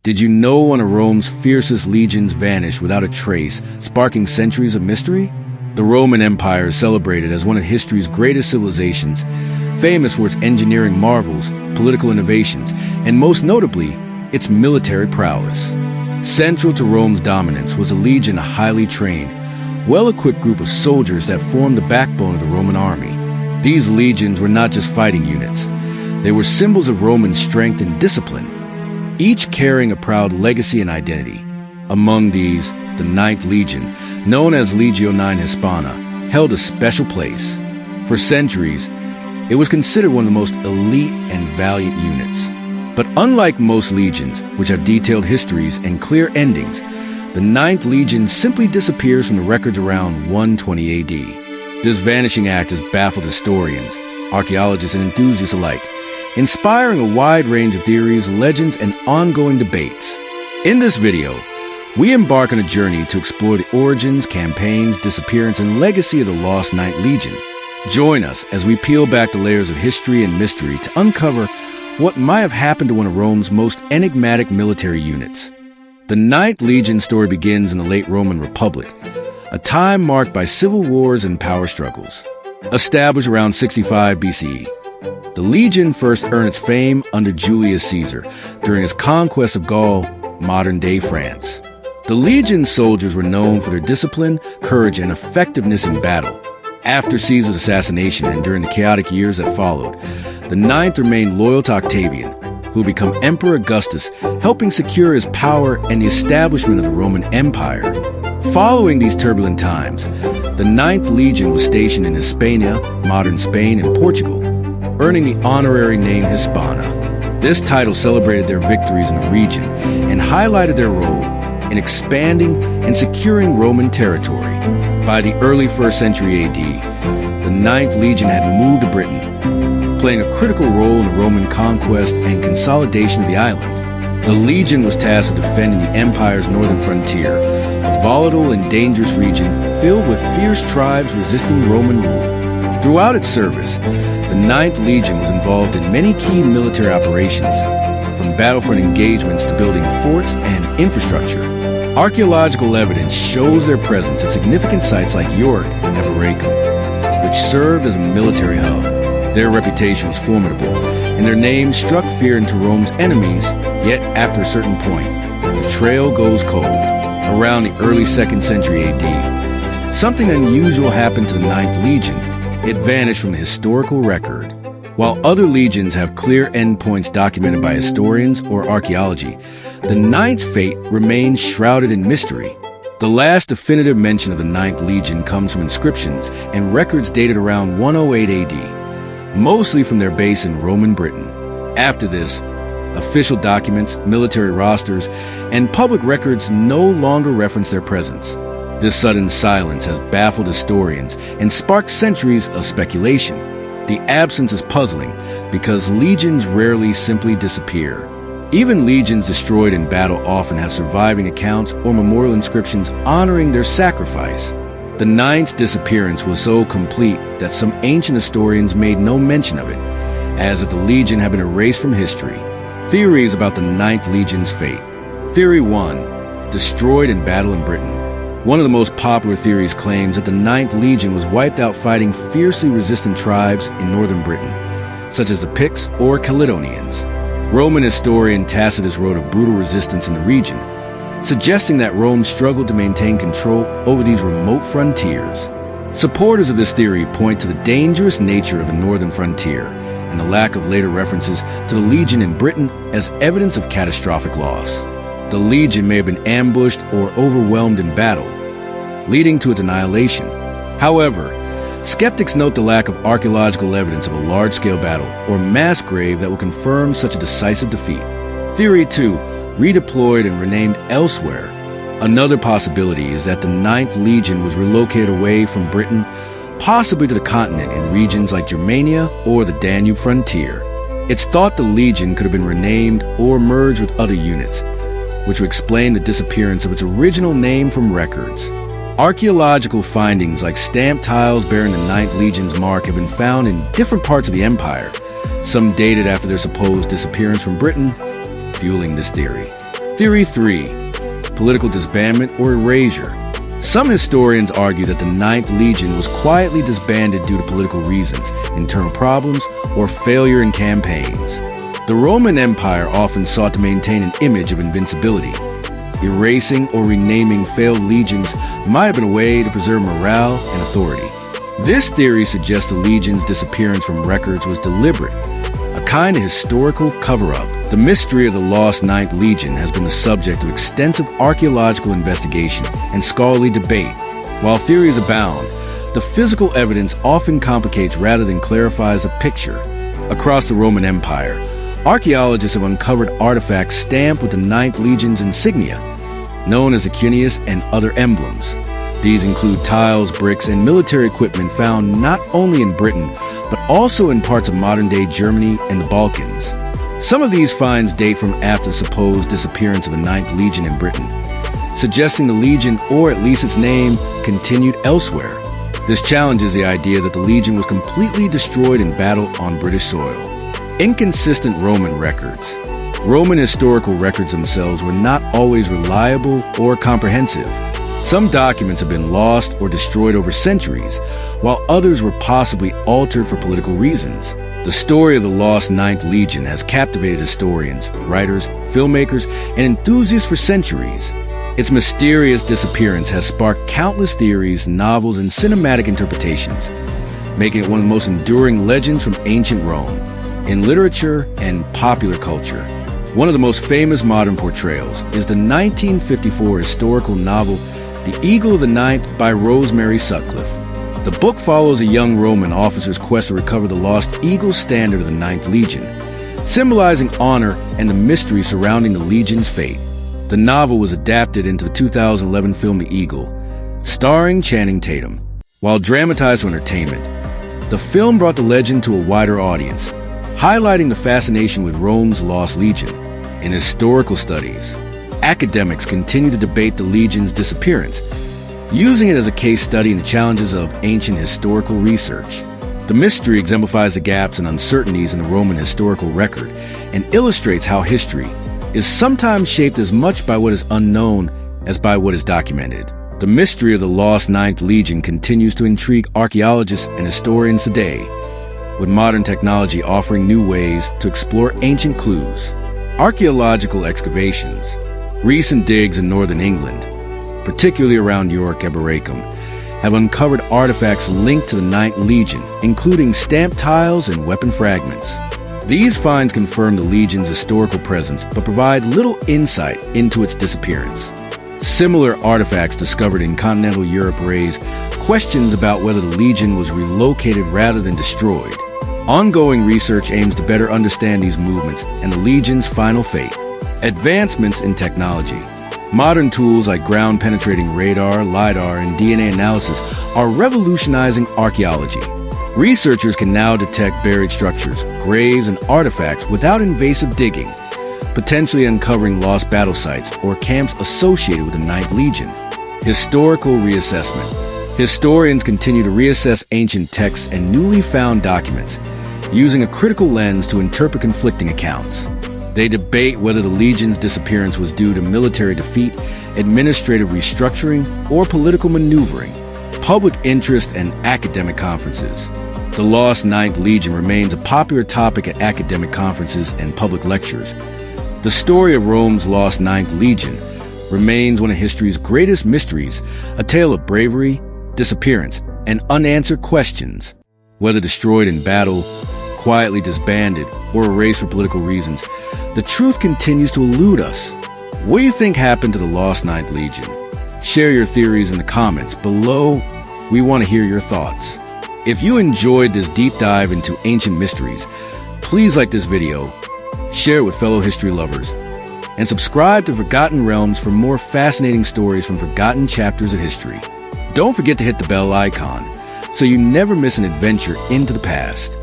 Did you know one of Rome's fiercest legions vanished without a trace, sparking centuries of mystery? The Roman Empire is celebrated as one of history's greatest civilizations, famous for its engineering marvels, political innovations, and most notably, its military prowess. Central to Rome's dominance was a legion of highly trained, well-equipped group of soldiers that formed the backbone of the Roman army. These legions were not just fighting units. They were symbols of Roman strength and discipline, each carrying a proud legacy and identity. Among these, the Ninth Legion, known as Legio IX Hispana, held a special place. For centuries, it was considered one of the most elite and valiant units. But unlike most legions, which have detailed histories and clear endings, the Ninth Legion simply disappears from the records around 120 AD. This vanishing act has baffled historians, archaeologists, and enthusiasts alike, inspiring a wide range of theories, legends, and ongoing debates. In this video, we embark on a journey to explore the origins, campaigns, disappearance, and legacy of the lost Ninth Legion. Join us as we peel back the layers of history and mystery to uncover what might have happened to one of Rome's most enigmatic military units. The Ninth Legion story begins in the late Roman Republic, a time marked by civil wars and power struggles. Established around 65 BCE, the Legion first earned its fame under Julius Caesar during his conquest of Gaul, modern-day France. The Legion's soldiers were known for their discipline, courage, and effectiveness in battle. After Caesar's assassination and during the chaotic years that followed, the Ninth remained loyal to Octavian, who would become Emperor Augustus, helping secure his power and the establishment of the Roman Empire. Following these turbulent times, the Ninth Legion was stationed in Hispania, modern Spain, and Portugal, earning the honorary name Hispana. This title celebrated their victories in the region and highlighted their role in expanding and securing Roman territory. By the early 1st century AD, the Ninth Legion had moved to Britain, playing a critical role in the Roman conquest and consolidation of the island. The Legion was tasked with defending the empire's northern frontier, a volatile and dangerous region filled with fierce tribes resisting Roman rule. Throughout its service, the Ninth Legion was involved in many key military operations, from battlefront engagements to building forts and infrastructure. Archaeological evidence shows their presence at significant sites like York and Eboracum, which served as a military hub. Their reputation was formidable, and their name struck fear into Rome's enemies, yet after a certain point, the trail goes cold. Around the early 2nd century AD, something unusual happened to the Ninth Legion. It vanished from the historical record. While other legions have clear endpoints documented by historians or archaeology, the Ninth's fate remains shrouded in mystery. The last definitive mention of the Ninth Legion comes from inscriptions and records dated around 108 AD, mostly from their base in Roman Britain. After this, official documents, military rosters, and public records no longer reference their presence. This sudden silence has baffled historians and sparked centuries of speculation. The absence is puzzling because legions rarely simply disappear. Even legions destroyed in battle often have surviving accounts or memorial inscriptions honoring their sacrifice. The Ninth's disappearance was so complete that some ancient historians made no mention of it, as if the Legion had been erased from history. Theories about the Ninth Legion's fate. Theory 1. Destroyed in battle in Britain. One of the most popular theories claims that the Ninth Legion was wiped out fighting fiercely resistant tribes in northern Britain, such as the Picts or Caledonians. Roman historian Tacitus wrote of brutal resistance in the region, suggesting that Rome struggled to maintain control over these remote frontiers. Supporters of this theory point to the dangerous nature of the northern frontier and the lack of later references to the Legion in Britain as evidence of catastrophic loss. The Legion may have been ambushed or overwhelmed in battle, leading to its annihilation. However, skeptics note the lack of archaeological evidence of a large-scale battle or mass grave that will confirm such a decisive defeat. Theory 2. Redeployed and renamed elsewhere. Another possibility is that the Ninth Legion was relocated away from Britain, possibly to the continent in regions like Germania or the Danube frontier. It's thought the Legion could have been renamed or merged with other units, which would explain the disappearance of its original name from records. Archaeological findings like stamped tiles bearing the Ninth Legion's mark have been found in different parts of the empire, some dated after their supposed disappearance from Britain, fueling this theory. Theory 3. Political disbandment or erasure. Some historians argue that the Ninth Legion was quietly disbanded due to political reasons, internal problems, or failure in campaigns. The Roman Empire often sought to maintain an image of invincibility. Erasing or renaming failed legions might have been a way to preserve morale and authority. This theory suggests the legion's disappearance from records was deliberate, a kind of historical cover-up. The mystery of the lost Ninth Legion has been the subject of extensive archaeological investigation and scholarly debate. While theories abound, the physical evidence often complicates rather than clarifies a picture. Across the Roman Empire, archaeologists have uncovered artifacts stamped with the Ninth Legion's insignia, known as the cuneus and other emblems. These include tiles, bricks, and military equipment found not only in Britain, but also in parts of modern-day Germany and the Balkans. Some of these finds date from after the supposed disappearance of the Ninth Legion in Britain, suggesting the Legion, or at least its name, continued elsewhere. This challenges the idea that the Legion was completely destroyed in battle on British soil. Inconsistent Roman records. Roman historical records themselves were not always reliable or comprehensive. Some documents have been lost or destroyed over centuries, while others were possibly altered for political reasons. The story of the lost Ninth Legion has captivated historians, writers, filmmakers, and enthusiasts for centuries. Its mysterious disappearance has sparked countless theories, novels, and cinematic interpretations, making it one of the most enduring legends from ancient Rome. In literature and popular culture, one of the most famous modern portrayals is the 1954 historical novel The Eagle of the Ninth by Rosemary Sutcliffe. The book follows a young Roman officer's quest to recover the lost eagle standard of the Ninth Legion, symbolizing honor and the mystery surrounding the Legion's fate. The novel was adapted into the 2011 film The Eagle, starring Channing Tatum. While dramatized for entertainment, the film brought the legend to a wider audience, highlighting the fascination with Rome's lost legion. In historical studies, academics continue to debate the legion's disappearance, using it as a case study in the challenges of ancient historical research. The mystery exemplifies the gaps and uncertainties in the Roman historical record and illustrates how history is sometimes shaped as much by what is unknown as by what is documented. The mystery of the lost Ninth Legion continues to intrigue archaeologists and historians today, with modern technology offering new ways to explore ancient clues. Archaeological excavations. Recent digs in northern England, particularly around York Eboracum, have uncovered artifacts linked to the Ninth Legion, including stamped tiles and weapon fragments. These finds confirm the Legion's historical presence, but provide little insight into its disappearance. Similar artifacts discovered in continental Europe raise questions about whether the Legion was relocated rather than destroyed. Ongoing research aims to better understand these movements and the Legion's final fate. Advancements in technology. Modern tools like ground-penetrating radar, LiDAR, and DNA analysis are revolutionizing archaeology. Researchers can now detect buried structures, graves, and artifacts without invasive digging, potentially uncovering lost battle sites or camps associated with the Ninth Legion. Historical reassessment. Historians continue to reassess ancient texts and newly found documents, using a critical lens to interpret conflicting accounts. They debate whether the Legion's disappearance was due to military defeat, administrative restructuring, or political maneuvering. Public interest and academic conferences. The lost Ninth Legion remains a popular topic at academic conferences and public lectures. The story of Rome's lost Ninth Legion remains one of history's greatest mysteries, a tale of bravery, disappearance, and unanswered questions. Whether destroyed in battle, quietly disbanded, or erased for political reasons, the truth continues to elude us. What do you think happened to the lost Ninth Legion? Share your theories in the comments below. We want to hear your thoughts. If you enjoyed this deep dive into ancient mysteries, please like this video, share it with fellow history lovers, and subscribe to Forgotten Realms for more fascinating stories from forgotten chapters of history. Don't forget to hit the bell icon so you never miss an adventure into the past.